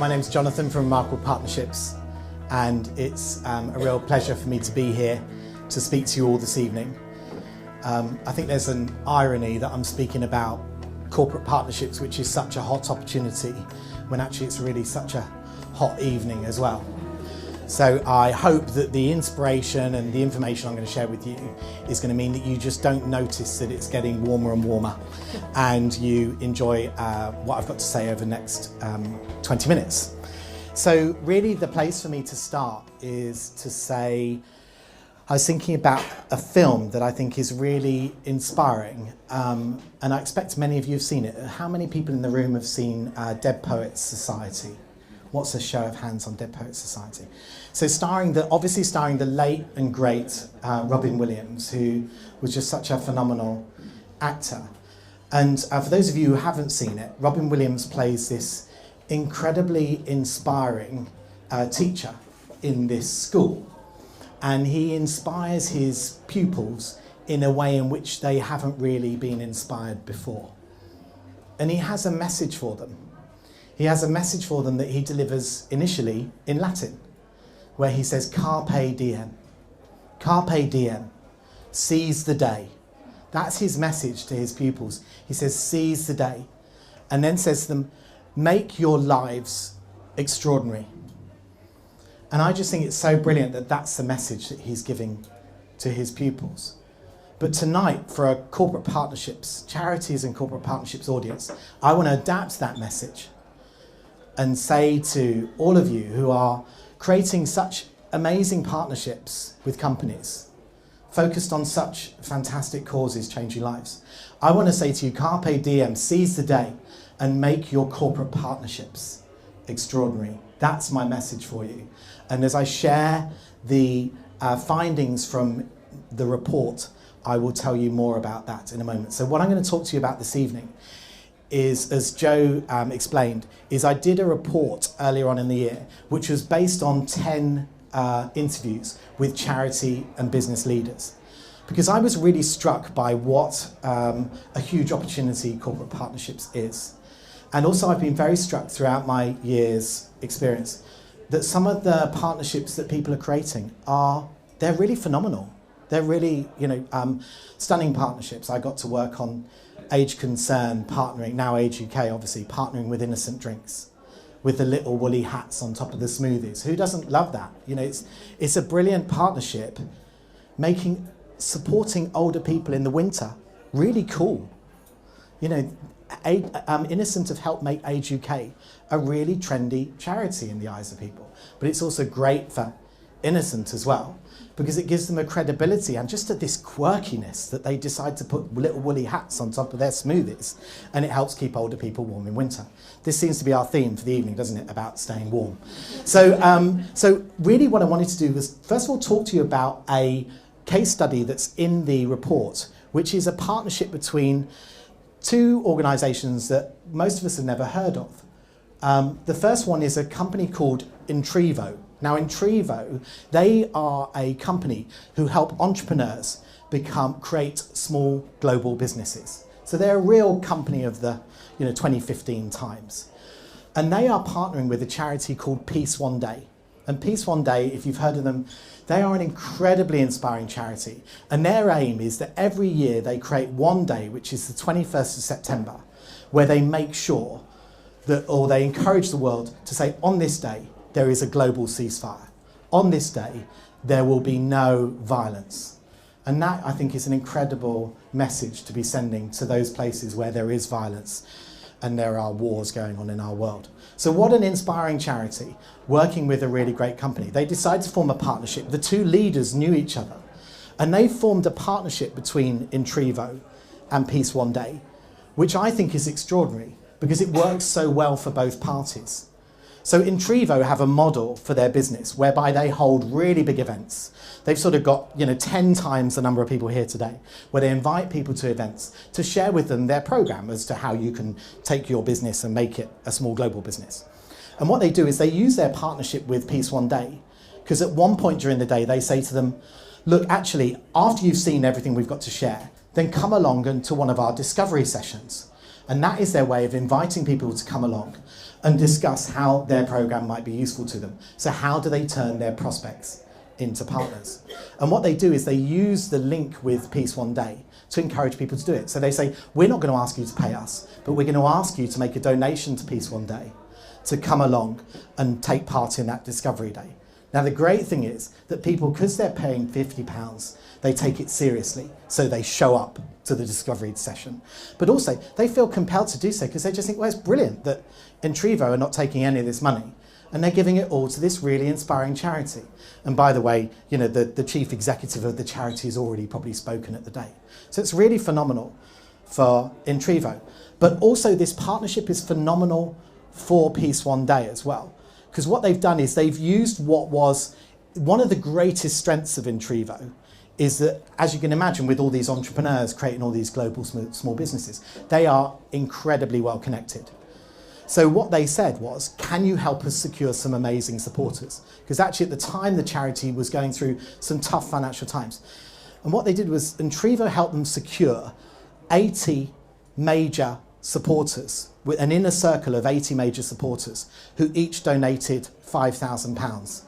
my name's Jonathan from Remarkable Partnerships, and it's a real pleasure for me to be here to speak to you all this evening. I think there's an irony that I'm speaking about corporate partnerships, which is such a hot opportunity, when actually it's really such a hot evening as well. So I hope that the inspiration and the information I'm going to share with you is going to mean that you just don't notice that it's getting warmer and warmer, and you enjoy what I've got to say over the next 20 minutes. So really the place for me to start is to say, I was thinking about a film that I think is really inspiring, and I expect many of you have seen it. How many people in the room have seen Dead Poets Society? What's a show of hands on Dead Poets Society? So obviously starring the late and great Robin Williams, who was just such a phenomenal actor. And for those of you who haven't seen it, Robin Williams plays this incredibly inspiring teacher in this school. And he inspires his pupils in a way in which they haven't really been inspired before. And he has a message for them. He has a message for them that he delivers initially in Latin, where he says, Carpe diem. Carpe diem. Seize the day. That's his message to his pupils. He says, seize the day. And then says to them, make your lives extraordinary. And I just think it's so brilliant that that's the message that he's giving to his pupils. But tonight, for a corporate partnerships, charities and corporate partnerships audience, I want to adapt that message and say to all of you who are creating such amazing partnerships with companies, focused on such fantastic causes changing lives, I want to say to you, Carpe diem, seize the day and make your corporate partnerships extraordinary. That's my message for you. And as I share the findings from the report, I will tell you more about that in a moment. So what I'm going to talk to you about this evening is, as Joe explained, is I did a report earlier on in the year, which was based on 10 interviews with charity and business leaders. Because I was really struck by what a huge opportunity corporate partnerships is. And also I've been very struck throughout my year's experience that some of the partnerships that people are creating they're really phenomenal. They're really, stunning partnerships. I got to work on Age Concern partnering, now Age UK obviously, partnering with Innocent Drinks, with the little woolly hats on top of the smoothies. Who doesn't love that? It's a brilliant partnership, supporting older people in the winter really cool. Innocent have helped make Age UK a really trendy charity in the eyes of people. But it's also great for Innocent as well, because it gives them a credibility and just this quirkiness that they decide to put little woolly hats on top of their smoothies, and it helps keep older people warm in winter. This seems to be our theme for the evening, doesn't it, about staying warm? So really what I wanted to do was, first of all, talk to you about a case study that's in the report, which is a partnership between two organisations that most of us have never heard of. The first one is a company called Intrivo. Now, Intrivo, they are a company who help entrepreneurs create small global businesses. So they're a real company of the 2015 times. And they are partnering with a charity called Peace One Day. And Peace One Day, if you've heard of them, they are an incredibly inspiring charity. And their aim is that every year they create one day, which is the 21st of September, where they make sure or they encourage the world to say, on this day, there is a global ceasefire. On this day, there will be no violence. And that, I think, is an incredible message to be sending to those places where there is violence and there are wars going on in our world. So what an inspiring charity, working with a really great company. They decided to form a partnership. The two leaders knew each other, and they formed a partnership between Intrivo and Peace One Day, which I think is extraordinary because it works so well for both parties. So Intrivo have a model for their business whereby they hold really big events. They've sort of got 10 times the number of people here today, where they invite people to events to share with them their program as to how you can take your business and make it a small global business. And what they do is they use their partnership with Peace One Day, because at one point during the day they say to them, look, actually, after you've seen everything we've got to share, then come along and to one of our discovery sessions. And that is their way of inviting people to come along and discuss how their program might be useful to them. So how do they turn their prospects into partners? And what they do is they use the link with Peace One Day to encourage people to do it. So they say, we're not going to ask you to pay us, but we're going to ask you to make a donation to Peace One Day to come along and take part in that Discovery Day. Now, the great thing is that people, because they're paying £50, they take it seriously, so they show up to the Discovery session. But also, they feel compelled to do so because they just think, well, it's brilliant that Intrivo are not taking any of this money, and they're giving it all to this really inspiring charity. And by the way, you know, the chief executive of the charity has already probably spoken at the day. So it's really phenomenal for Intrivo. But also, this partnership is phenomenal for Peace One Day as well. Because what they've done is they've used what was one of the greatest strengths of Intrivo is that, as you can imagine, with all these entrepreneurs creating all these global small businesses, they are incredibly well connected. So what they said was, can you help us secure some amazing supporters? Because actually at the time the charity was going through some tough financial times. And what they did was Intrivo helped them secure 80 major supporters, with an inner circle of 80 major supporters who each donated £5,000.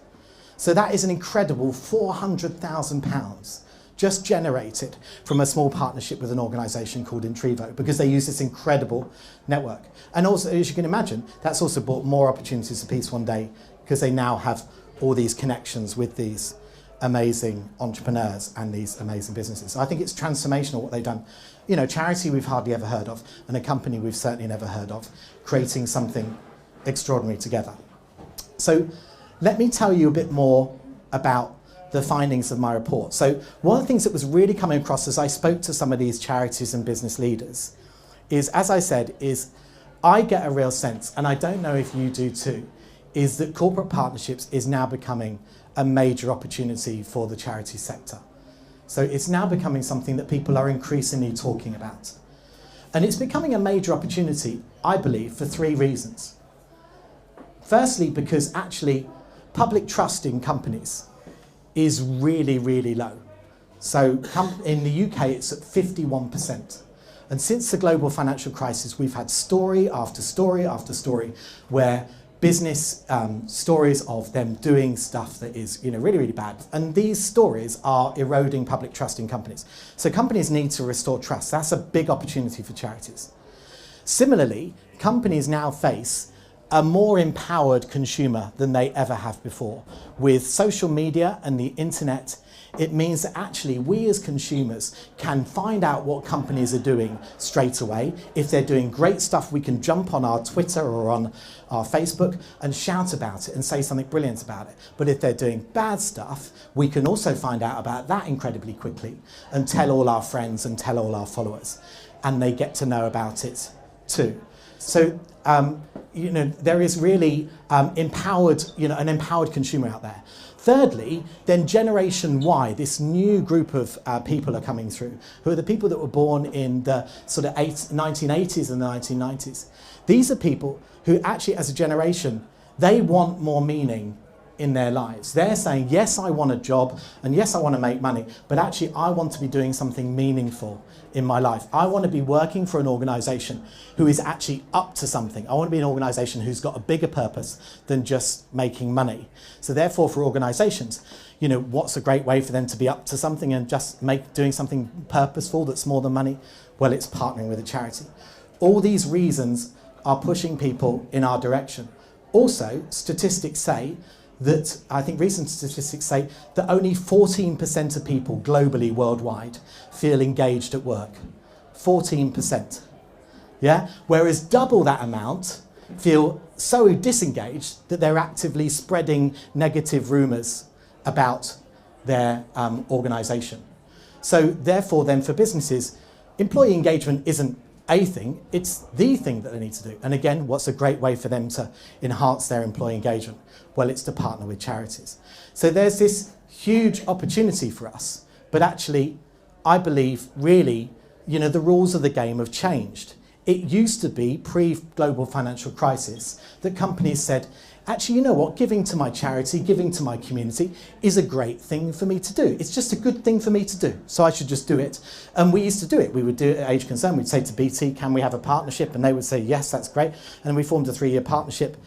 So that is an incredible £400,000 just generated from a small partnership with an organisation called Intrivo, because they use this incredible network. And also, as you can imagine, that's also brought more opportunities to Peace One Day, because they now have all these connections with these amazing entrepreneurs and these amazing businesses. So I think it's transformational what they've done. You know, charity we've hardly ever heard of, and a company we've certainly never heard of, creating something extraordinary together. So let me tell you a bit more about the findings of my report. So one of the things that was really coming across as I spoke to some of these charities and business leaders is, as I said, is I get a real sense, and I don't know if you do too, is that corporate partnerships is now becoming a major opportunity for the charity sector. So it's now becoming something that people are increasingly talking about. And it's becoming a major opportunity, I believe, for three reasons. Firstly, because actually public trust in companies is really, really low. So in the UK, it's at 51%. And since the global financial crisis, we've had story after story after story where business stories of them doing stuff that is, you know, really, really bad. And these stories are eroding public trust in companies. So companies need to restore trust. That's a big opportunity for charities. Similarly, companies now face a more empowered consumer than they ever have before. With social media and the internet, it means that actually we as consumers can find out what companies are doing straight away. If they're doing great stuff, we can jump on our Twitter or on our Facebook and shout about it and say something brilliant about it. But if they're doing bad stuff, we can also find out about that incredibly quickly and tell all our friends and tell all our followers. And they get to know about it too. So, you know, there is really an empowered consumer out there. Thirdly, then Generation Y, this new group of people are coming through, who are the people that were born in the sort of 1980s and the 1990s. These are people who actually, as a generation, they want more meaning in their lives. They're saying, yes, I want a job, and yes, I want to make money, but actually I want to be doing something meaningful in my life. I want to be working for an organisation who is actually up to something. I want to be an organisation who's got a bigger purpose than just making money. So therefore, for organisations, you know, what's a great way for them to be up to something and just doing something purposeful that's more than money? Well, it's partnering with a charity. All these reasons are pushing people in our direction. Also, statistics say that, I think recent statistics say that only 14% of people globally, worldwide, feel engaged at work. 14%. Yeah? Whereas double that amount feel so disengaged that they're actively spreading negative rumours about their organisation. So therefore then for businesses, employee engagement isn't a thing, it's the thing that they need to do. And again, what's a great way for them to enhance their employee engagement? Well, it's to partner with charities. So there's this huge opportunity for us, but actually, I believe really, you know, the rules of the game have changed. It used to be pre-global financial crisis that companies said, actually, you know what, giving to my charity, giving to my community is a great thing for me to do. It's just a good thing for me to do, so I should just do it. And we used to do it. We would do it at Age Concern. We'd say to BT, can we have a partnership? And they would say, yes, that's great. And we formed a 3-year partnership.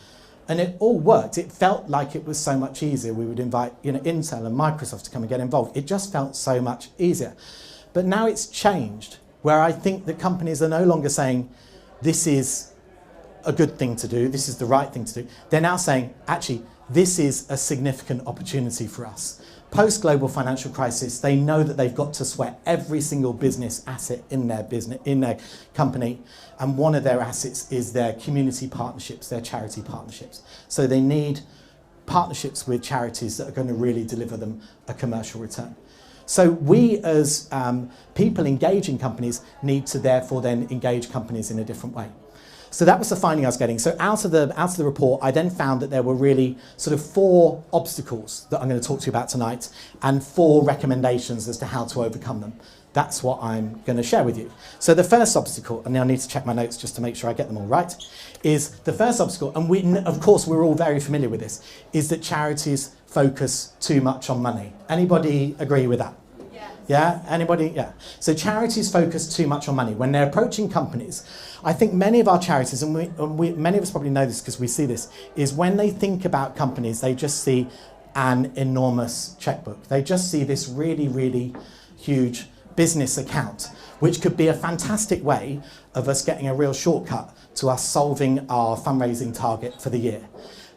And it all worked. It felt like it was so much easier. We would invite Intel and Microsoft to come and get involved. It just felt so much easier. But now it's changed, where I think that companies are no longer saying, this is a good thing to do, this is the right thing to do. They're now saying, actually, this is a significant opportunity for us. Post-global financial crisis, they know that they've got to sweat every single business asset in their company, and one of their assets is their community partnerships, their charity partnerships. So they need partnerships with charities that are going to really deliver them a commercial return. So we as people engaging companies need to therefore then engage companies in a different way. So that was the finding I was getting. So out of the report, I then found that there were really sort of 4 obstacles that I'm going to talk to you about tonight, and 4 recommendations as to how to overcome them. That's what I'm going to share with you. So the first obstacle, and I need to check my notes just to make sure I get them all right, is the first obstacle, and of course we're all very familiar with this, is that charities focus too much on money. Anybody agree with that? Yeah, anybody? Yeah. So charities focus too much on money. When they're approaching companies, I think many of our charities, and many of us probably know this because we see this, is when they think about companies, they just see an enormous checkbook. They just see this really, really huge business account, which could be a fantastic way of us getting a real shortcut to us solving our fundraising target for the year.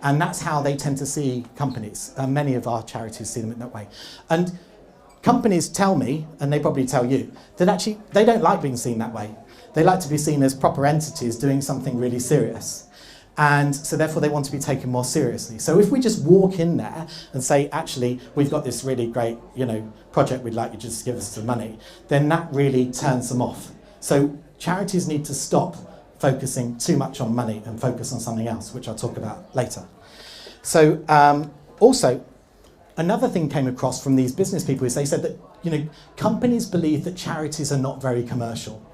And that's how they tend to see companies. Many of our charities see them in that way. And companies tell me, and they probably tell you, that actually they don't like being seen that way. They like to be seen as proper entities doing something really serious. And so therefore they want to be taken more seriously. So if we just walk in there and say, actually, we've got this really great, project, we'd like you to just give us some money, then that really turns them off. So charities need to stop focusing too much on money and focus on something else, which I'll talk about later. So also, another thing came across from these business people is they said that companies believe that charities are not very commercial.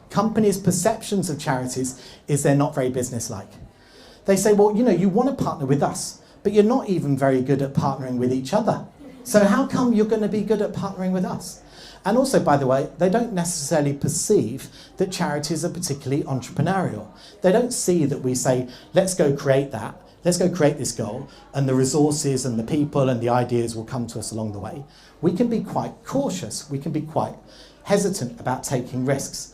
Companies' perceptions of charities is they're not very businesslike. They say, well, you want to partner with us, but you're not even very good at partnering with each other. So how come you're going to be good at partnering with us? And also, by the way, they don't necessarily perceive that charities are particularly entrepreneurial. They don't see that we say, let's go create that. Let's go create this goal, and the resources and the people and the ideas will come to us along the way. We can be quite cautious. We can be quite hesitant about taking risks.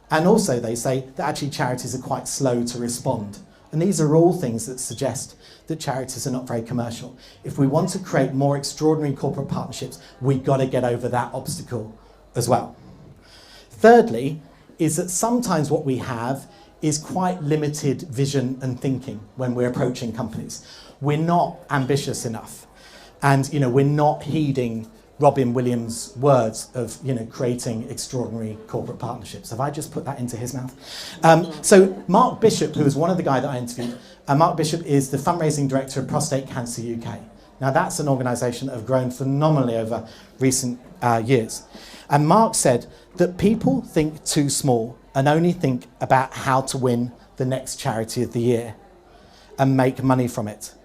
And also they say that actually charities are quite slow to respond. And these are all things that suggest that charities are not very commercial. If we want to create more extraordinary corporate partnerships, we've got to get over that obstacle as well. Thirdly, is that sometimes what we have is quite limited vision and thinking when we're approaching companies. We're not ambitious enough, and we're not heeding Robin Williams' words of creating extraordinary corporate partnerships. Have I just put that into his mouth? So Mark Bishop, who was one of the guys that I interviewed, Mark Bishop is the fundraising director of Prostate Cancer UK. Now that's an organisation that have grown phenomenally over recent years. And Mark said that people think too small and only think about how to win the next charity of the year and make money from it,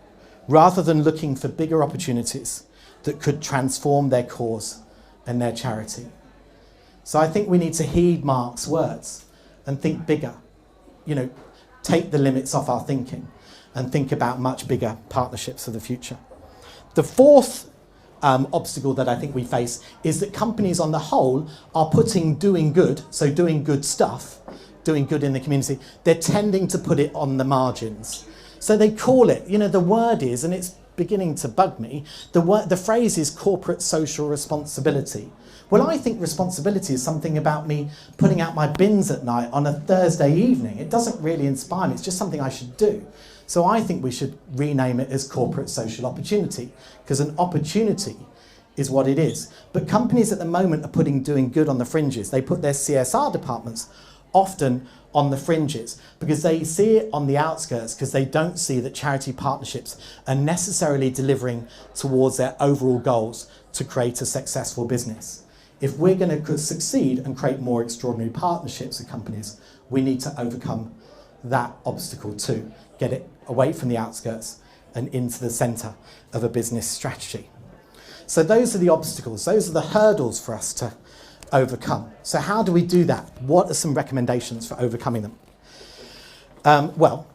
rather than looking for bigger opportunities that could transform their cause and their charity. So I think we need to heed Mark's words and think bigger. Take the limits off our thinking and think about much bigger partnerships for the future. The fourth obstacle that I think we face is that companies on the whole are putting doing good, so doing good stuff, doing good in the community, they're tending to put it on the margins. So they call it, the word is, and it's beginning to bug me, the phrase is corporate social responsibility. Well, I think responsibility is something about me putting out my bins at night on a Thursday evening. It doesn't really inspire me, it's just something I should do. So I think we should rename it as corporate social opportunity, because an opportunity is what it is. But companies at the moment are putting doing good on the fringes. They put their CSR departments often on the fringes because they see it on the outskirts, because they don't see that charity partnerships are necessarily delivering towards their overall goals to create a successful business. If we're going to succeed and create more extraordinary partnerships with companies, we need to overcome that obstacle too. Get it away from the outskirts and into the centre of a business strategy. So those are the obstacles, those are the hurdles for us to overcome. So how do we do that? What are some recommendations for overcoming them? I'll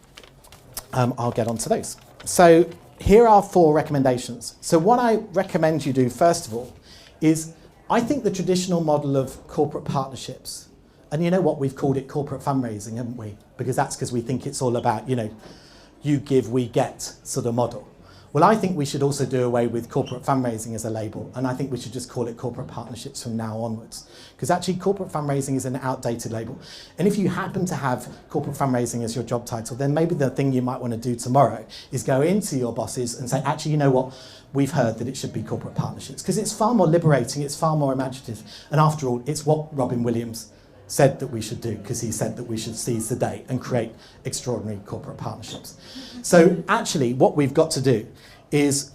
get on to those. So here are 4 recommendations. So what I recommend you do, first of all, is I think the traditional model of corporate partnerships, and you know what, we've called it corporate fundraising, haven't we? Because we think it's all about, you give, we get sort of model. Well, I think we should also do away with corporate fundraising as a label, and I think we should just call it corporate partnerships from now onwards. Because actually corporate fundraising is an outdated label. And if you happen to have corporate fundraising as your job title, then maybe the thing you might want to do tomorrow is go into your bosses and say, actually, you know what, we've heard that it should be corporate partnerships. Because it's far more liberating, it's far more imaginative, and after all, it's what Robin Williams said that we should do, because he said that we should seize the day and create extraordinary corporate partnerships. So actually what we've got to do is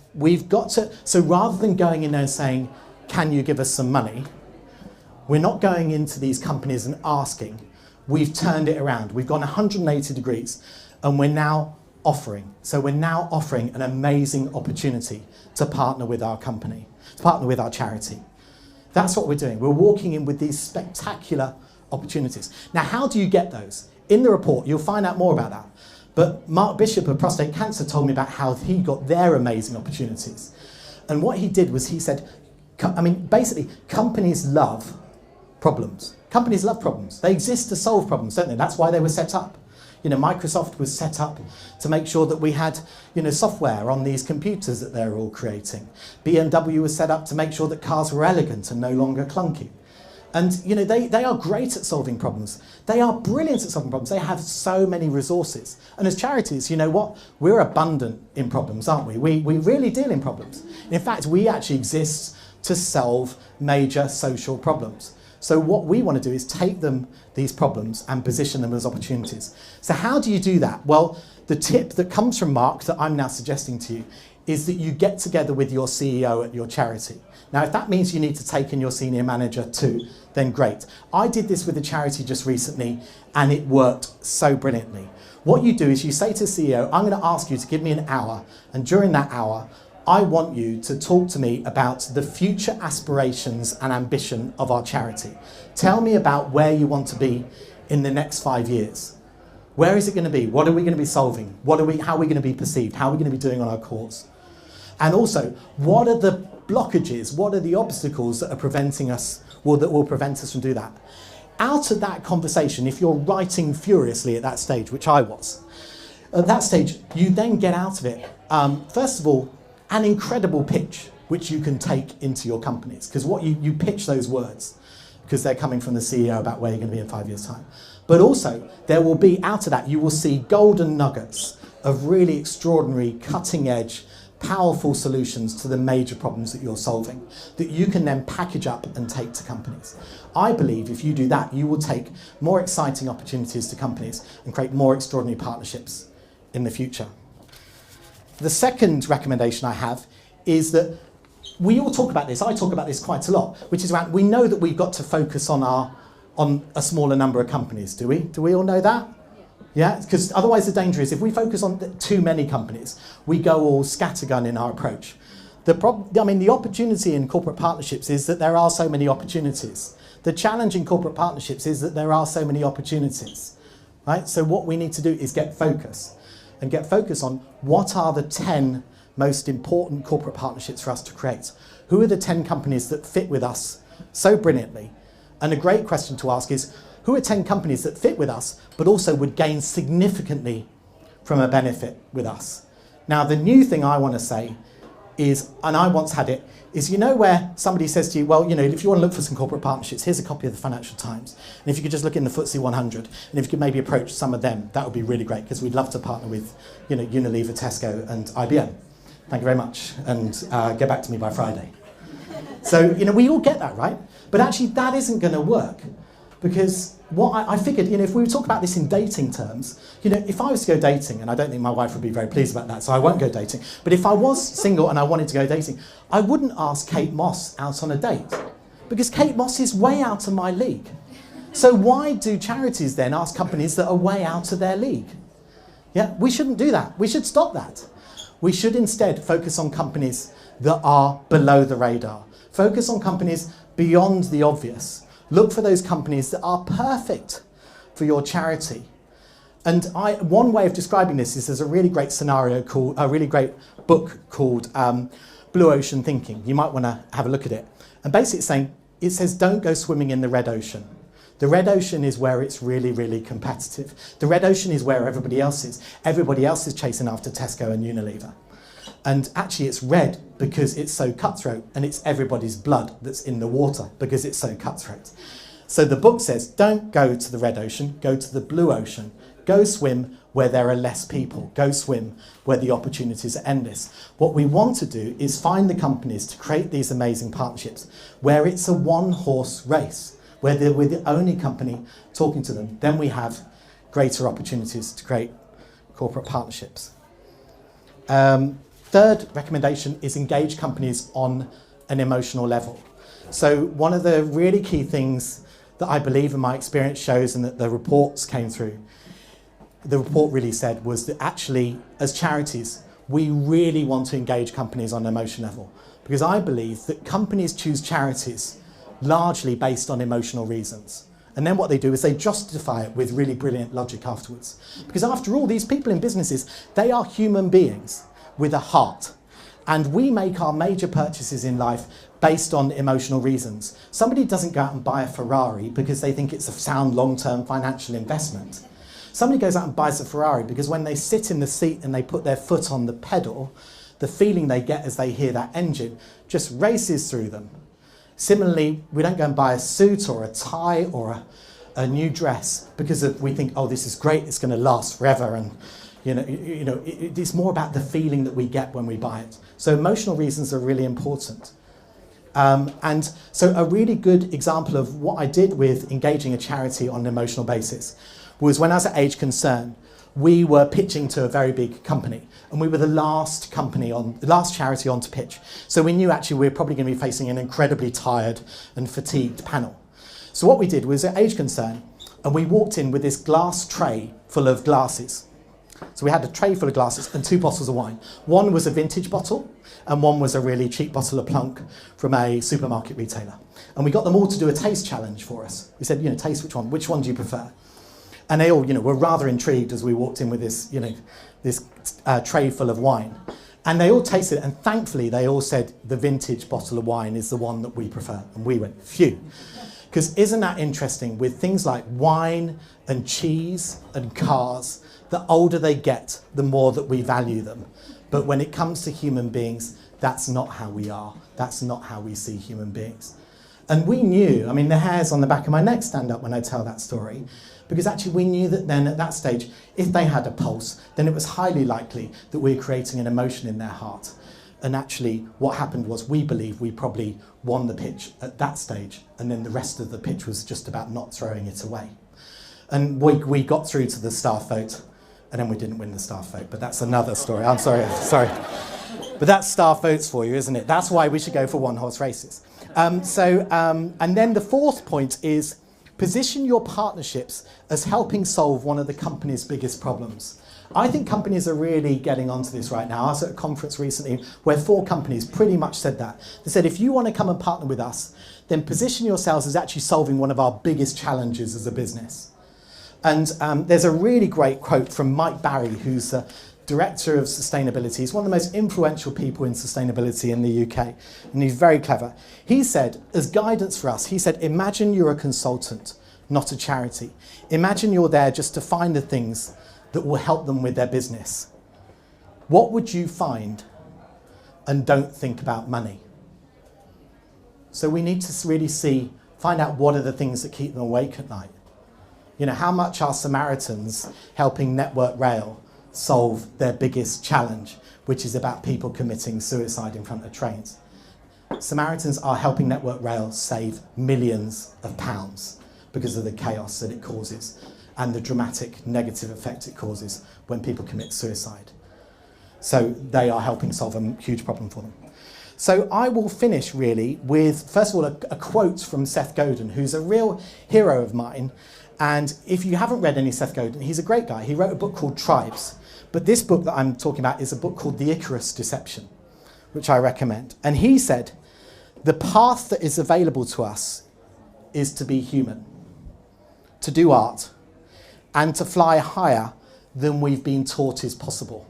so rather than going in there and saying, can you give us some money? We're not going into these companies and asking. We've turned it around. We've gone 180 degrees and we're now offering. So we're now offering an amazing opportunity to partner with our company, to partner with our charity. That's what we're doing. We're walking in with these spectacular opportunities. Now, how do you get those? In the report, you'll find out more about that. But Mark Bishop of Prostate Cancer told me about how he got their amazing opportunities. And what he did was he said, basically, companies love problems. Companies love problems. They exist to solve problems, don't they? That's why they were set up. Microsoft was set up to make sure that we had, software on these computers that they're all creating. BMW was set up to make sure that cars were elegant and no longer clunky. And they are great at solving problems. They are brilliant at solving problems. They have so many resources. And as charities, you know what? We're abundant in problems, aren't we? We really deal in problems. In fact, we actually exist to solve major social problems. So what we want to do is take these problems and position them as opportunities. So how do you do that? Well, the tip that comes from Mark that I'm now suggesting to you is that you get together with your CEO at your charity. Now, if that means you need to take in your senior manager too, then great. I did this with a charity just recently and it worked so brilliantly. What you do is you say to the CEO, I'm going to ask you to give me an hour, and during that hour, I want you to talk to me about the future aspirations and ambition of our charity. Tell me about where you want to be in the next 5 years. Where is it going to be? What are we going to be solving? How are we going to be perceived? How are we going to be doing on our cause? And also, what are the blockages? What are the obstacles that are preventing us, or that will prevent us from doing that? Out of that conversation, if you're writing furiously at that stage, which I was, at that stage, you then get out of it, first of all, an incredible pitch, which you can take into your companies. Because what you pitch those words, because they're coming from the CEO about where you're going to be in 5 years' time. But also, there will be, out of that, you will see golden nuggets of really extraordinary, cutting-edge, powerful solutions to the major problems that you're solving that you can then package up and take to companies. I believe if you do that, you will take more exciting opportunities to companies and create more extraordinary partnerships in the future. The second recommendation I have is that we all talk about this, I talk about this quite a lot, which is around, we know that we've got to focus on a smaller number of companies, do we? Do we all know that? Yeah, because otherwise the danger is if we focus on too many companies, we go all scattergun in our approach. The opportunity in corporate partnerships is that there are so many opportunities. The challenge in corporate partnerships is that there are so many opportunities, right? So what we need to do is get focus, and get focus on what are the 10 most important corporate partnerships for us to create. Who are the 10 companies that fit with us so brilliantly? And a great question to ask is, who are 10 companies that fit with us, but also would gain significantly from a benefit with us? Now, the new thing I want to say is, and I once had it, is where somebody says to you, well, if you want to look for some corporate partnerships, here's a copy of the Financial Times. And if you could just look in the FTSE 100, and if you could maybe approach some of them, that would be really great, because we'd love to partner with, Unilever, Tesco, and IBM. Thank you very much, and get back to me by Friday. So, we all get that, right? But actually, that isn't going to work. Because what I figured, if we talk about this in dating terms, if I was to go dating, and I don't think my wife would be very pleased about that, so I won't go dating, but if I was single and I wanted to go dating, I wouldn't ask Kate Moss out on a date, because Kate Moss is way out of my league. So why do charities then ask companies that are way out of their league? Yeah, we shouldn't do that. We should stop that. We should instead focus on companies that are below the radar. Focus on companies beyond the obvious. Look for those companies that are perfect for your charity. And one way of describing this is there's a really great a really great book called Blue Ocean Thinking. You might want to have a look at it. And basically it says don't go swimming in the red ocean. The red ocean is where it's really, really competitive. The red ocean is where everybody else is. Everybody else is chasing after Tesco and Unilever. And actually it's red because it's so cutthroat, and it's everybody's blood that's in the water because it's so cutthroat. So the book says, don't go to the red ocean, go to the blue ocean. Go swim where there are less people. Go swim where the opportunities are endless. What we want to do is find the companies to create these amazing partnerships where it's a one-horse race, where we're the only company talking to them. Then we have greater opportunities to create corporate partnerships. Third recommendation is engage companies on an emotional level. So one of the really key things that I believe in my experience shows, and that the reports came through, the report really said, was that actually as charities, we really want to engage companies on an emotional level. Because I believe that companies choose charities largely based on emotional reasons. And then what they do is they justify it with really brilliant logic afterwards. Because after all, these people in businesses, they are human beings with a heart. And we make our major purchases in life based on emotional reasons. Somebody doesn't go out and buy a Ferrari because they think it's a sound long-term financial investment. Somebody goes out and buys a Ferrari because when they sit in the seat and they put their foot on the pedal, the feeling they get as they hear that engine just races through them. Similarly, we don't go and buy a suit or a tie or a new dress because we think, oh, this is great, it's going to last forever, and it's more about the feeling that we get when we buy it. So emotional reasons are really important. And so a really good example of what I did with engaging a charity on an emotional basis was when I was at Age Concern, we were pitching to a very big company, and we were the last charity on to pitch. So we knew actually we were probably going to be facing an incredibly tired and fatigued panel. So what we did was at Age Concern, and we walked in with this glass tray full of glasses. So we had a tray full of glasses and 2 bottles of wine. One was a vintage bottle, and one was a really cheap bottle of Plunk from a supermarket retailer. And we got them all to do a taste challenge for us. We said, taste which one do you prefer? And they all, were rather intrigued as we walked in with this, this tray full of wine. And they all tasted it, and thankfully they all said the vintage bottle of wine is the one that we prefer. And we went, phew. Because isn't that interesting? With things like wine and cheese and cars, the older they get, the more that we value them. But when it comes to human beings, that's not how we are. That's not how we see human beings. And we knew, the hairs on the back of my neck stand up when I tell that story, because actually we knew that then at that stage, if they had a pulse, then it was highly likely that we were creating an emotion in their heart. And actually what happened was we believe we probably won the pitch at that stage, and then the rest of the pitch was just about not throwing it away. And we got through to the staff vote, and then we didn't win the staff vote, but that's another story. I'm sorry. But that's staff votes for you, isn't it? That's why we should go for one-horse races. And then the fourth point is position your partnerships as helping solve one of the company's biggest problems. I think companies are really getting onto this right now. I was at a conference recently where 4 companies pretty much said that. They said, if you want to come and partner with us, then position yourselves as actually solving one of our biggest challenges as a business. And there's a really great quote from Mike Barry, who's the Director of Sustainability. He's one of the most influential people in sustainability in the UK, and he's very clever. He said, as guidance for us, he said, imagine you're a consultant, not a charity. Imagine you're there just to find the things that will help them with their business. What would you find? And don't think about money. So we need to really find out what are the things that keep them awake at night. How much are Samaritans helping Network Rail solve their biggest challenge, which is about people committing suicide in front of trains? Samaritans are helping Network Rail save millions of pounds because of the chaos that it causes and the dramatic negative effect it causes when people commit suicide. So they are helping solve a huge problem for them. So I will finish really with, first of all, a quote from Seth Godin, who's a real hero of mine. And if you haven't read any Seth Godin, he's a great guy. He wrote a book called Tribes. But this book that I'm talking about is a book called The Icarus Deception, which I recommend. And he said, the path that is available to us is to be human, to do art, and to fly higher than we've been taught is possible.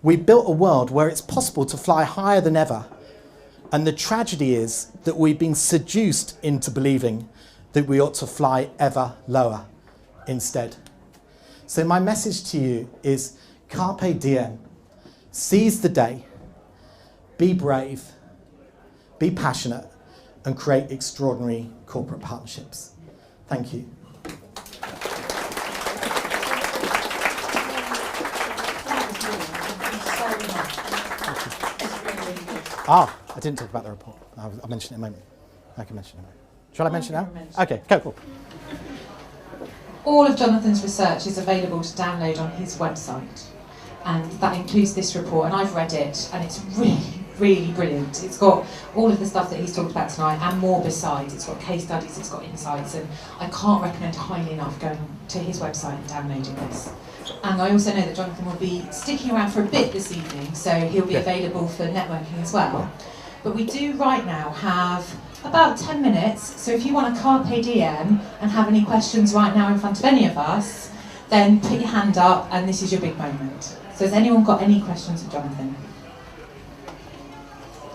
We've built a world where it's possible to fly higher than ever. And the tragedy is that we've been seduced into believing that we ought to fly ever lower instead. So my message to you is carpe diem, seize the day, be brave, be passionate, and create extraordinary corporate partnerships. Thank you. I didn't talk about the report. I'll mention it in a moment. I can mention it in a moment. Shall I mention it now? Okay, cool. All of Jonathan's research is available to download on his website, and that includes this report, and I've read it, and it's really, really brilliant. It's got all of the stuff that he's talked about tonight and more besides. It's got case studies, it's got insights, and I can't recommend highly enough going to his website and downloading this. And I also know that Jonathan will be sticking around for a bit this evening, so he'll be available for networking as well. But we do right now have about 10 minutes, so if you want a carpe diem and have any questions right now in front of any of us, then put your hand up and this is your big moment. So has anyone got any questions for Jonathan?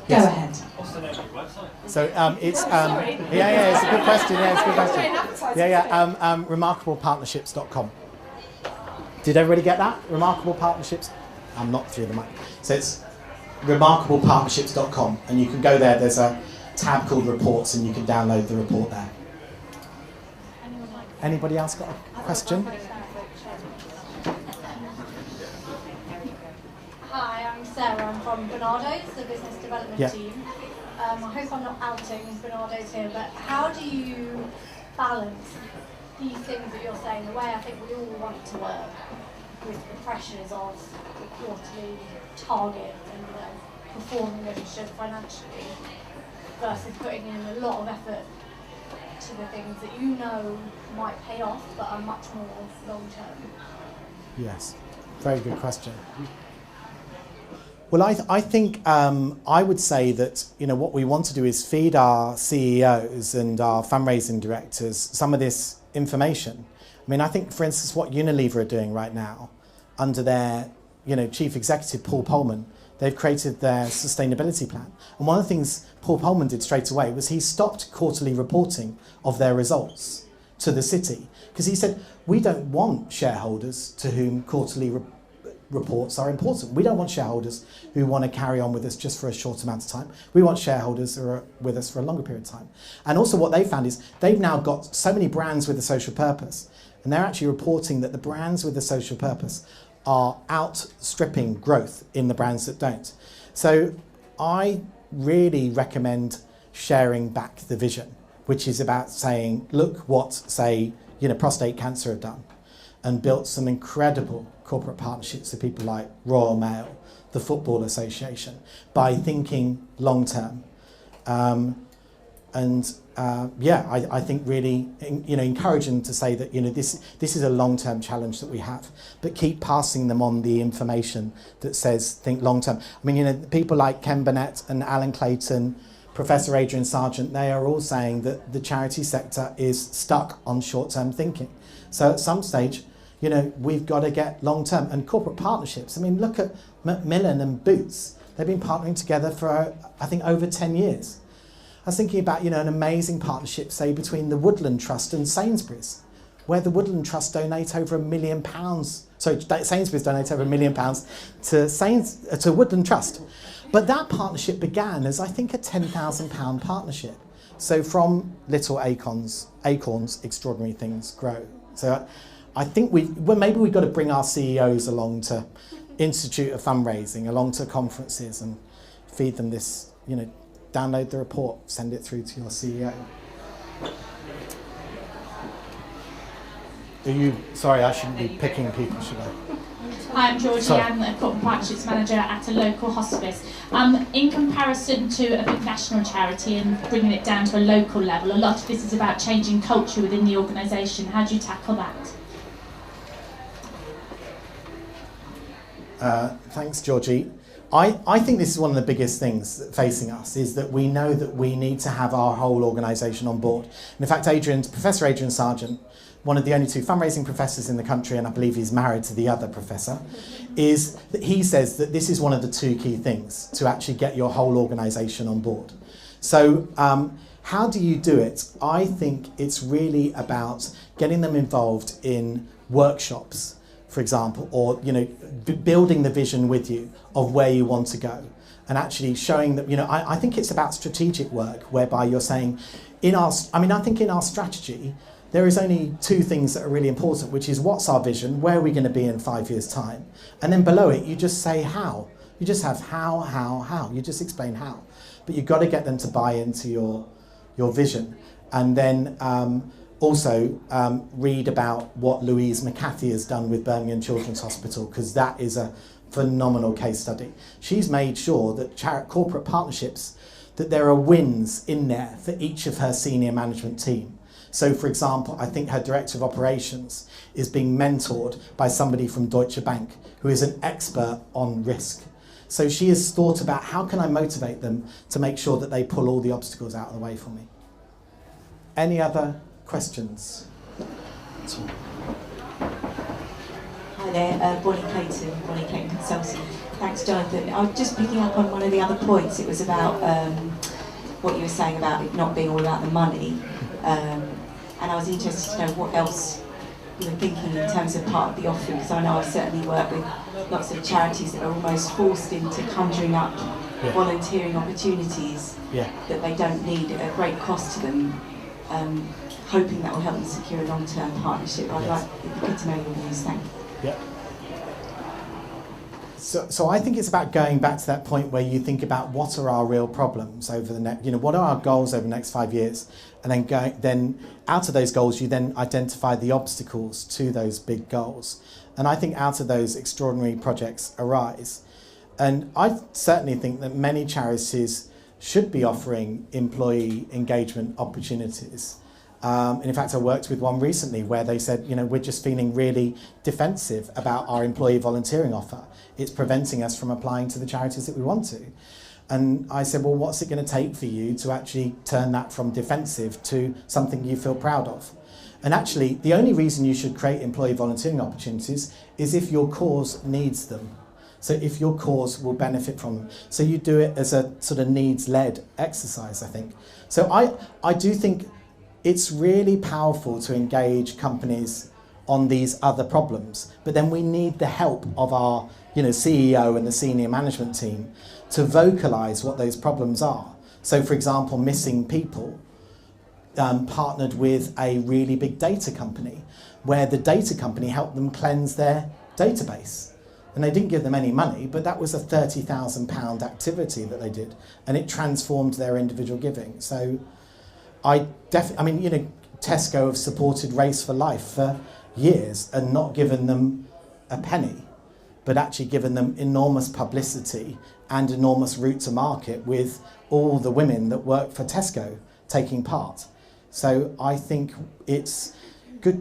Yes. Go ahead. What's the name of your website? So it's it's a good question. Yeah, it's a good question. Remarkablepartnerships.com. Did everybody get that? Remarkable Partnerships. I'm not through the mic. So it's remarkablepartnerships.com, and you can go there. There's a tab called Reports, and you can download the report there. Anybody else got a question? Hi, I'm Sarah. I'm from Bernardo's, the business development team. I hope I'm not outing Bernardo's here, but how do you balance these things that you're saying, the way I think we all want to work, with the pressures of the quarterly target and performing as you should financially, versus putting in a lot of effort to the things that you know might pay off but are much more long term? Yes, very good question. Well, I think I would say that what we want to do is feed our CEOs and our fundraising directors some of this information. I mean, I think, for instance, what Unilever are doing right now under their chief executive Paul Polman, they've created their sustainability plan. And one of the things Paul Polman did straight away was he stopped quarterly reporting of their results to the city, because he said, we don't want shareholders to whom quarterly reports are important. We don't want shareholders who want to carry on with us just for a short amount of time. We want shareholders who are with us for a longer period of time. And also what they found is they've now got so many brands with a social purpose, and they're actually reporting that the brands with a social purpose are outstripping growth in the brands that don't. So I really recommend sharing back the vision, which is about saying, look what, say, prostate cancer have done, and built some incredible corporate partnerships with people like Royal Mail, the Football Association, by thinking long term. I think really, encourage them to say that, this is a long-term challenge that we have, but keep passing them on the information that says think long-term. I mean, people like Ken Burnett and Alan Clayton, Professor Adrian Sargent, they are all saying that the charity sector is stuck on short-term thinking. So at some stage, we've got to get long-term. And corporate partnerships, I mean, look at Macmillan and Boots. They've been partnering together for, I think, over 10 years. I was thinking about, an amazing partnership, say, between the Woodland Trust and Sainsbury's, where the Woodland Trust donate over £1 million. Sorry, Sainsbury's donate over £1 million to Woodland Trust. But that partnership began as, I think, a £10,000 partnership. So from little acorns, extraordinary things grow. So I think maybe we've got to bring our CEOs along to Institute of Fundraising, along to conferences, and feed them this, download the report, send it through to your CEO. Sorry, I shouldn't be picking people, should I? Hi, I'm Georgie. I'm the Corporate Partnerships Manager at a local hospice. In comparison to a big national charity and bringing it down to a local level, a lot of this is about changing culture within the organisation. How do you tackle that? Thanks, Georgie. I think this is one of the biggest things facing us, is that we know that we need to have our whole organisation on board. And in fact, Professor Adrian Sargent, one of the only two fundraising professors in the country, and I believe he's married to the other professor, is that he says that this is one of the two key things to actually get your whole organisation on board. So how do you do it? I think it's really about getting them involved in workshops, for example, or building the vision with you of where you want to go, and actually showing that I think it's about strategic work, whereby you're saying, I think in our strategy there is only two things that are really important, which is what's our vision, where are we going to be in 5 years' time, and then below it you just say how. You just have how. You just explain how, but you've got to get them to buy into your vision, and then also read about what Louise McCarthy has done with Birmingham Children's Hospital, because that is a phenomenal case study. She's made sure that corporate partnerships, that there are wins in there for each of her senior management team. So, for example, I think her director of operations is being mentored by somebody from Deutsche Bank who is an expert on risk. So she has thought about, how can I motivate them to make sure that they pull all the obstacles out of the way for me? Any other questions? Hi there, Bonnie Clayton Consulting. Thanks, Jonathan. I was just picking up on one of the other points. It was about what you were saying about it not being all about the money. And I was interested to know what else you were thinking in terms of part of the offering, because I know I've certainly worked with lots of charities that are almost forced into conjuring up volunteering opportunities that they don't need at a great cost to them, hoping that will help them secure a long-term partnership. It'd be good to know your views. Thank you. Yeah. So I think it's about going back to that point where you think about what are our real problems over the next, what are our goals over the next 5 years, and then out of those goals you then identify the obstacles to those big goals. And I think out of those extraordinary projects arise. And I certainly think that many charities should be offering employee engagement opportunities. And in fact, I worked with one recently where they said, we're just feeling really defensive about our employee volunteering offer. It's preventing us from applying to the charities that we want to. And I said, well, what's it going to take for you to actually turn that from defensive to something you feel proud of? And actually, the only reason you should create employee volunteering opportunities is if your cause needs them. So if your cause will benefit from them. So you do it as a sort of needs-led exercise, I think. So I do think it's really powerful to engage companies on these other problems, but then we need the help of our CEO and the senior management team to vocalise what those problems are. So for example, Missing People partnered with a really big data company where the data company helped them cleanse their database. And they didn't give them any money, but that was a £30,000 activity that they did, and it transformed their individual giving. So Tesco have supported Race for Life for years and not given them a penny, but actually given them enormous publicity and enormous route to market with all the women that work for Tesco taking part. So I think it's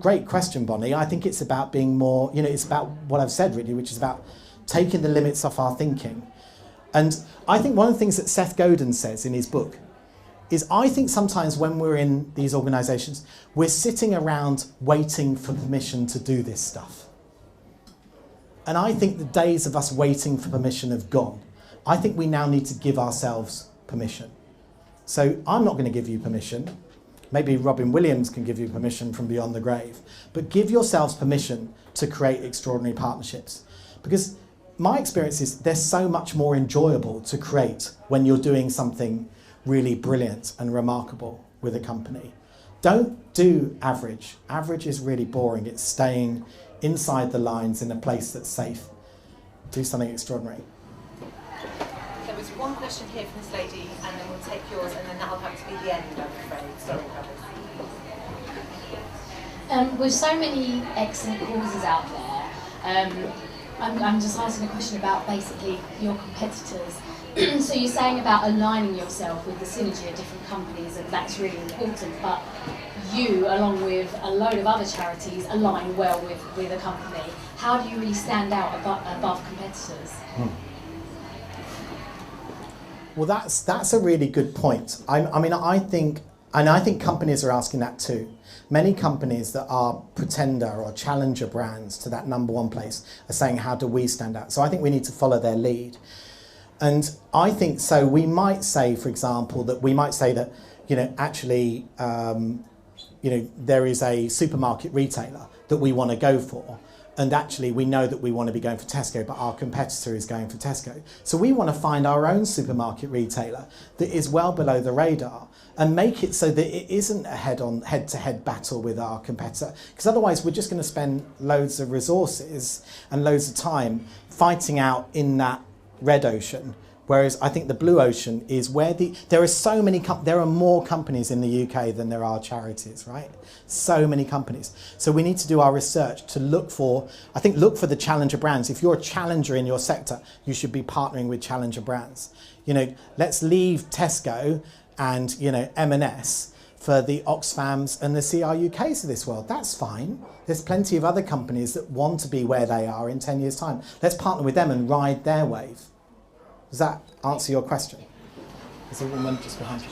great question, Bonnie. I think it's about being more, it's about what I've said really, which is about taking the limits off our thinking. And I think one of the things that Seth Godin says in his book is I think sometimes when we're in these organisations, we're sitting around waiting for permission to do this stuff. And I think the days of us waiting for permission have gone. I think we now need to give ourselves permission. So I'm not going to give you permission. Maybe Robin Williams can give you permission from beyond the grave. But give yourselves permission to create extraordinary partnerships. Because my experience is they're so much more enjoyable to create when you're doing something really brilliant and remarkable with a company. Don't do average. Average is really boring. It's staying inside the lines in a place that's safe. Do something extraordinary. There was one question here from this lady, and then we'll take yours, and then that'll have to be the end, I'm afraid. Sorry, brothers. With so many excellent causes out there, I'm just asking a question about basically your competitors. So you're saying about aligning yourself with the synergy of different companies, and that's really important, but you, along with a load of other charities, align well with a company? How do you really stand out above competitors? Well, that's a really good point. I think companies are asking that too. Many companies that are pretender or challenger brands to that number one place are saying, how do we stand out? So I think we need to follow their lead. And I think so we might say, for example, that actually, there is a supermarket retailer that we want to go for. And actually, we know that we want to be going for Tesco, but our competitor is going for Tesco. So we want to find our own supermarket retailer that is well below the radar and make it so that it isn't a head-to-head battle with our competitor. Because otherwise, we're just going to spend loads of resources and loads of time fighting out in that red ocean. Whereas I think the blue ocean is where there are more companies in the UK than there are charities, right? So many companies. So we need to do our research to look for the challenger brands. If you're a challenger in your sector, you should be partnering with challenger brands. Let's leave Tesco and, M&S for the Oxfams and the CRUKs of this world. That's fine. There's plenty of other companies that want to be where they are in 10 years' time. Let's partner with them and ride their wave. Does that answer your question? There's a woman just behind you.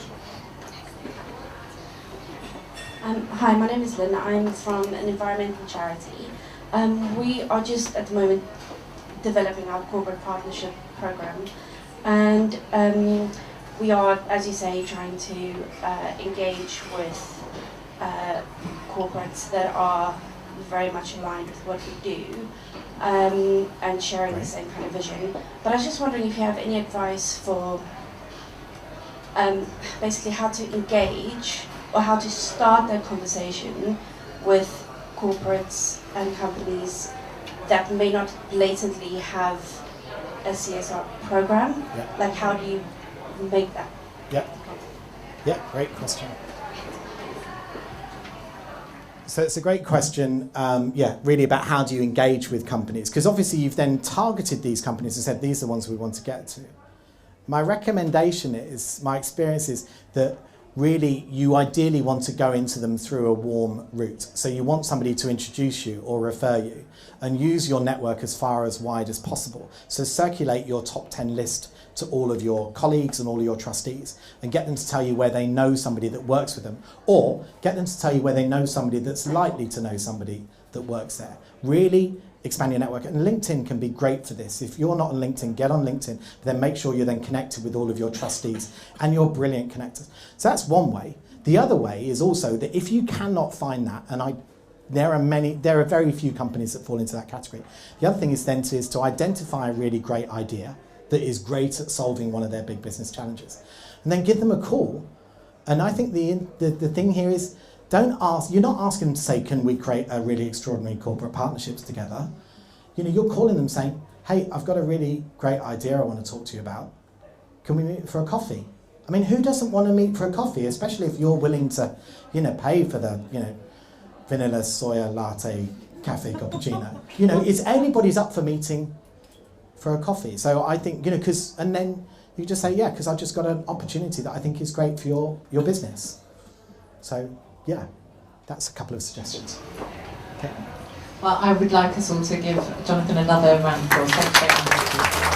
Hi, my name is Lynn. I'm from an environmental charity. We are just at the moment developing our corporate partnership program, and we are, as you say, trying to engage with corporates that are very much aligned with what we do. And sharing the same kind of vision. But I was just wondering if you have any advice for basically how to engage or how to start that conversation with corporates and companies that may not blatantly have a CSR program. Yeah. Like, how do you make that? Yeah, great question. So it's a great question, really about how do you engage with companies? Because obviously you've then targeted these companies and said, these are the ones we want to get to. My recommendation is, my experience is that really you ideally want to go into them through a warm route. So you want somebody to introduce you or refer you and use your network as far as wide as possible. So circulate your top 10 list to all of your colleagues and all of your trustees and get them to tell you where they know somebody that works with them, or get them to tell you where they know somebody that's likely to know somebody that works there. Really expand your network, and LinkedIn can be great for this. If you're not on LinkedIn, get on LinkedIn, but then make sure you're then connected with all of your trustees and your brilliant connectors. So that's one way. The other way is also that if you cannot find that, and there are very few companies that fall into that category. The other thing is then to identify a really great idea that is great at solving one of their big business challenges, and then give them a call. And I think the thing here is, you're not asking them to say, can we create a really extraordinary corporate partnerships together? You're calling them saying, hey, I've got a really great idea I want to talk to you about. Can we meet for a coffee? I mean, who doesn't want to meet for a coffee, especially if you're willing to, pay for the, vanilla soya latte cafe cappuccino. It's anybody's up for meeting for a coffee. So I think, and then you just say, yeah, because I've just got an opportunity that I think is great for your business. So, yeah, that's a couple of suggestions. Okay. Well, I would like us all to give Jonathan another round of applause. Thank you very much.